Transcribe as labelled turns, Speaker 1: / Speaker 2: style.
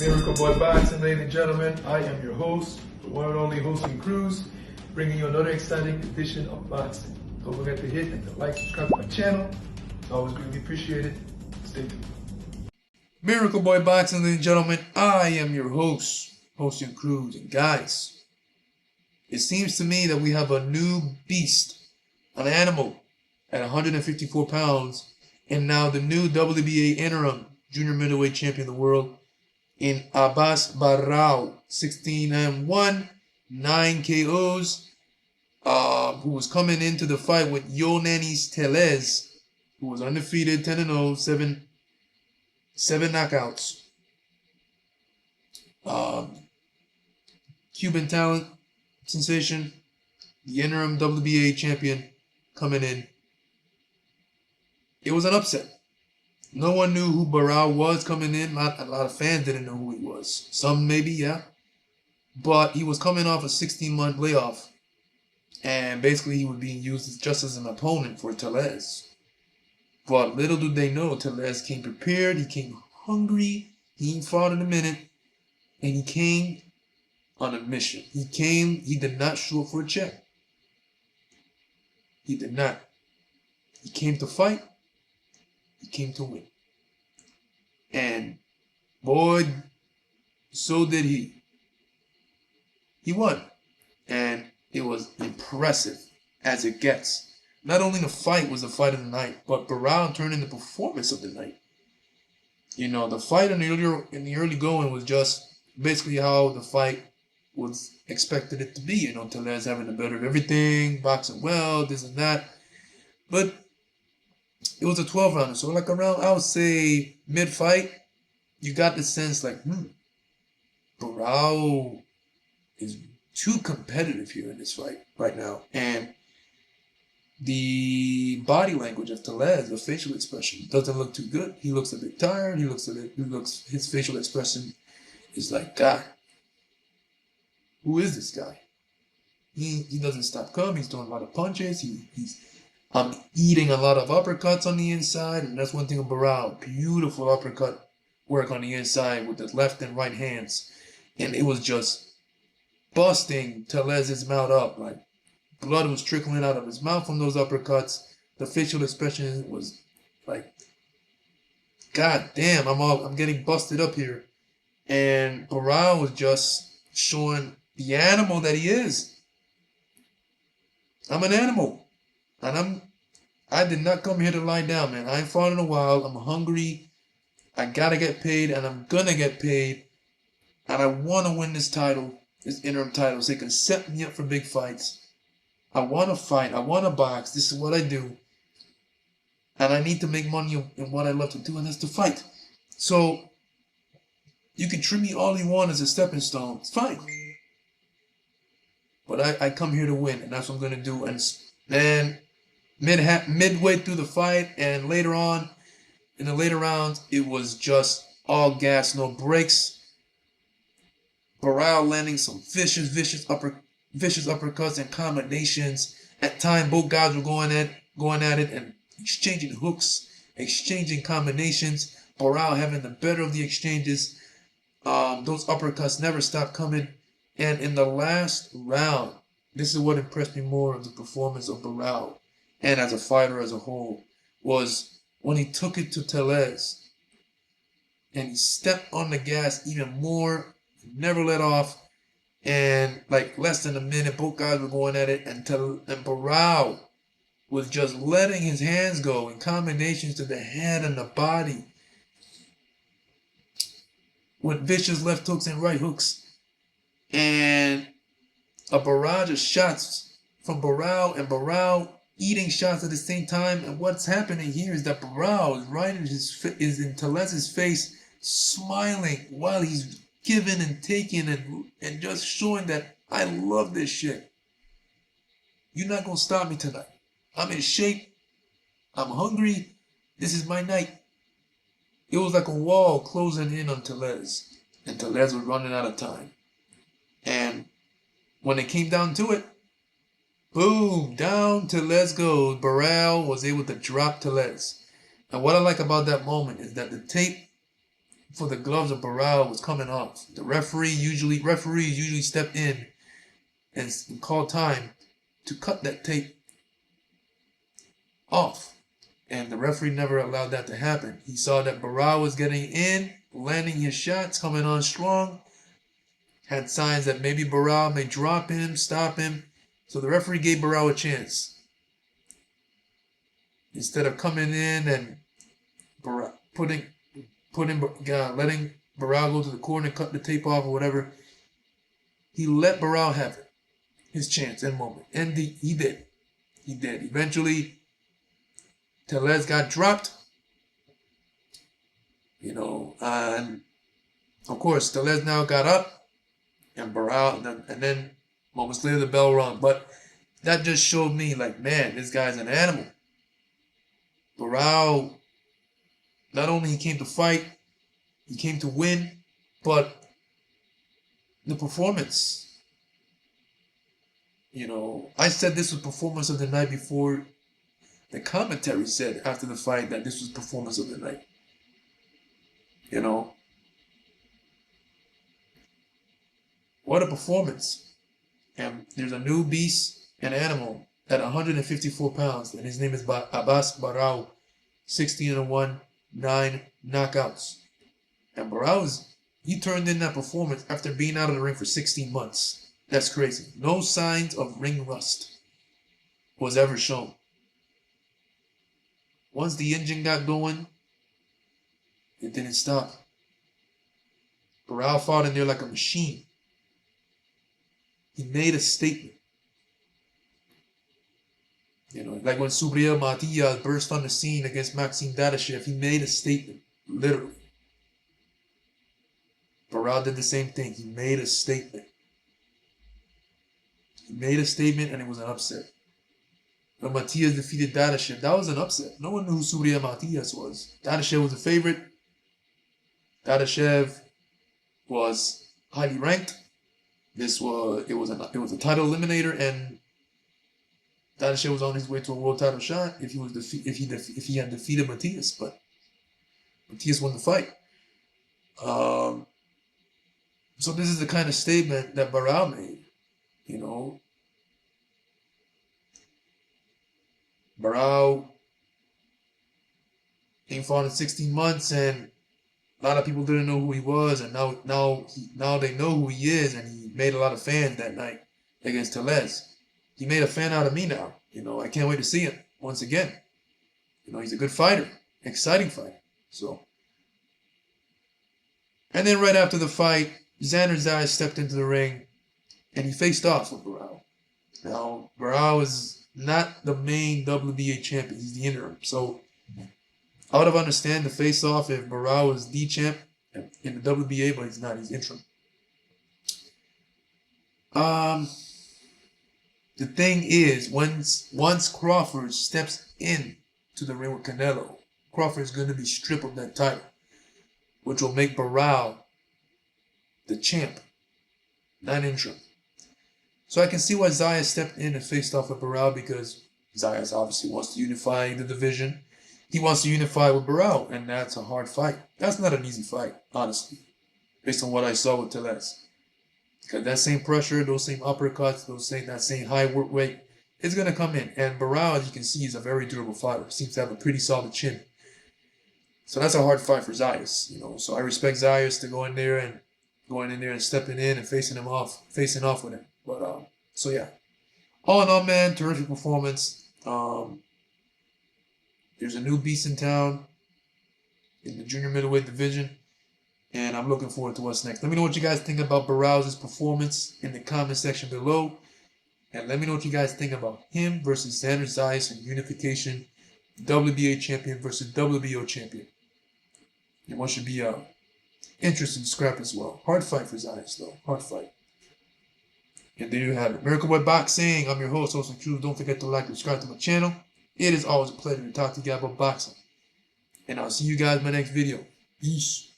Speaker 1: Miracle Boy Boxing, ladies and gentlemen. I am your host, the one and only Hosting Cruz, bringing you another exciting edition of boxing. Don't forget to hit and to like, subscribe to my channel. It's always greatly appreciated. Stay tuned. Miracle Boy Boxing, ladies and gentlemen. I am your host, Hosting Cruz. And guys, it seems to me that we have a new beast, an animal at 154 pounds, and now the new WBA interim junior middleweight champion of the world in Abass Baraou, 16-1, 9 KOs, who was coming into the fight with yonenis Tellez, who was undefeated, 10-0, 7 knockouts. Cuban talent, sensation, the interim WBA champion coming in. It was an upset. No one knew who Baraou was coming in. A lot of fans didn't know who he was. Some maybe, yeah. But he was coming off a 16-month layoff. And basically he was being used just as an opponent for Tellez. But little do they know, Tellez came prepared. He came hungry. He ain't fought in a minute. And he came on a mission. He did not show up for a check. He did not. He came to fight. He came to win. And boy, so did he. He won. And it was impressive as it gets. Not only the fight was the fight of the night, but Baraou turned in the performance of the night. You know, the fight in the early going was just basically how the fight was expected it to be. You know, Tellez having the better of everything, boxing well, this and that. But it was a 12-rounder, so like around, I would say, mid-fight, you got the sense like, Baraou is too competitive here in this fight right now. And the body language of Tellez, the facial expression, doesn't look too good. He looks a bit tired. His facial expression is like, God, who is this guy? He doesn't stop coming. He's throwing a lot of punches. He's eating a lot of uppercuts on the inside, and that's one thing of Baraou. Beautiful uppercut work on the inside with the left and right hands. And it was just busting Tellez's mouth up. Like, blood was trickling out of his mouth from those uppercuts. The facial expression was like, God damn, I'm getting busted up here. And Baraou was just showing the animal that he is. I'm an animal. And I did not come here to lie down, man. I ain't fought in a while. I'm hungry. I gotta get paid, and I'm gonna get paid. And I want to win this title, this interim title, so they can set me up for big fights. I want to fight. I want to box. This is what I do. And I need to make money in what I love to do, and that's to fight. So, you can treat me all you want as a stepping stone. It's fine. But I come here to win, and that's what I'm going to do. And then midway through the fight and later on in the later rounds, it was just all gas, no brakes. Baraou landing some vicious uppercuts and combinations. At times, both guys were going at it and exchanging hooks, exchanging combinations. Baraou having the better of the exchanges. Those uppercuts never stopped coming. And in the last round, this is what impressed me more of the performance of Baraou, and as a fighter as a whole, was when he took it to Tellez and he stepped on the gas even more, never let off, and like less than a minute, both guys were going at it, and Baraou was just letting his hands go in combinations to the head and the body with vicious left hooks and right hooks, and a barrage of shots from Baraou, and Baraou eating shots at the same time. And what's happening here is that Baraou is in Tellez's face, smiling while he's giving and taking and just showing that I love this shit. You're not gonna stop me tonight. I'm in shape. I'm hungry. This is my night. It was like a wall closing in on Tellez, and Tellez was running out of time. And when it came down to it, boom, down Tellez goes. Baraou was able to drop Tellez. And what I like about that moment is that the tape for the gloves of Baraou was coming off. The referees usually step in and call time to cut that tape off. And the referee never allowed that to happen. He saw that Baraou was getting in, landing his shots, coming on strong. Had signs that maybe Baraou may drop him, stop him. So the referee gave Baraou a chance. Instead of coming in and letting Baraou go to the corner and cut the tape off or whatever, he let Baraou have it, his chance and moment. And he did. He did. Eventually, Tellez got dropped. And of course, Tellez now got up, and Baraou, and then moments later the bell rung. But that just showed me, like, man, this guy's an animal. Baraou, not only he came to fight, he came to win, but the performance. I said this was performance of the night before the commentary said after the fight that this was performance of the night. What a performance. And there's a new beast, an animal, at 154 pounds, and his name is Abass Baraou, 16-1, 9 knockouts. And Baraou, he turned in that performance after being out of the ring for 16 months. That's crazy. No signs of ring rust was ever shown. Once the engine got going, it didn't stop. Baraou fought in there like a machine. He made a statement. Like when Subriel Matias burst on the scene against Maxime Dadashev, he made a statement, literally. Baraou did the same thing. He made a statement. He made a statement, and it was an upset. When Matias defeated Dadashev, that was an upset. No one knew who Subriel Matias was. Dadashev was a favorite. Dadashev was highly ranked. It was a title eliminator, and Dadashev was on his way to a world title shot if he had defeated Matias, but Matias won the fight. So this is the kind of statement that Baraou made. Baraou ain't fought in 16 months, and a lot of people didn't know who he was, and now they know who he is, and he made a lot of fans that night against Tellez. He made a fan out of me now. I can't wait to see him once again. He's a good fighter, exciting fighter. And then right after the fight, Xander Zayas stepped into the ring, and he faced off with Baraou. Now, Baraou is not the main WBA champion. He's the interim. So I would have understand the face-off if Baraou was the champ in the WBA, but he's not. He's interim. The thing is, once Crawford steps in to the ring with Canelo, Crawford is going to be stripped of that title, which will make Baraou the champ, not interim. So I can see why Zayas stepped in and faced off with Baraou, because Zayas obviously wants to unify the division. He wants to unify with Baraou, and that's a hard fight. That's not an easy fight, honestly, based on what I saw with Tellez. Because that same pressure, those same uppercuts, that same high work weight, it's going to come in. And Baraou, as you can see, is a very durable fighter. Seems to have a pretty solid chin. So that's a hard fight for Zayas, So I respect Zayas to going in there and stepping in and facing off with him. But so yeah, all in all, man, terrific performance. There's a new beast in town in the junior middleweight division, and I'm looking forward to what's next. Let me know what you guys think about Baraou's performance in the comment section below, and let me know what you guys think about him versus Xander Zayas in unification, WBA champion versus WBO champion. And what should be interesting scrap as well. Hard fight for Zayas, though. Hard fight. And there you have it. Miracle Boy Boxing. I'm your host, Austin Cruz. Don't forget to like and subscribe to my channel. It is always a pleasure to talk to you guys about boxing. And I'll see you guys in my next video. Peace.